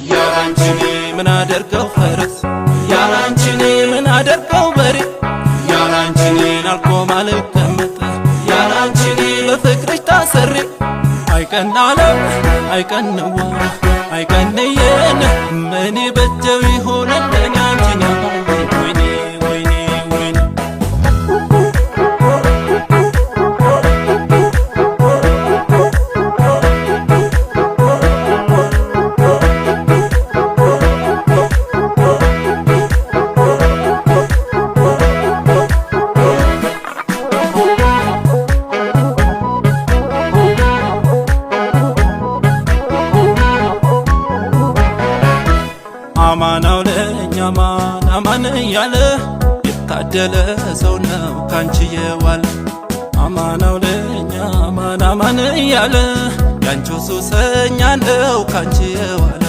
ያላንቺኔ ምን አደርገው ፈረስ ያላንቺኔ ምን አደርገው በሬ ያላንቺኔን አልቆም አልቀመጥ ያላንቺኔ በፍቅርሽ ታሰሬ አይቀናለም አይቀንዋ አይቀንየን ምን በጀው ይሆን እንደኛ አንቺኛ ወይኔ ወይኔ ወይኔ አማናው ለኛ አማን ያለ የታደለ ሰው ነው ካንቺ የዋለ አማናው ለኛ አማን ያለ ያንቺ ሱሰኛ ነው ካንቺ የዋለ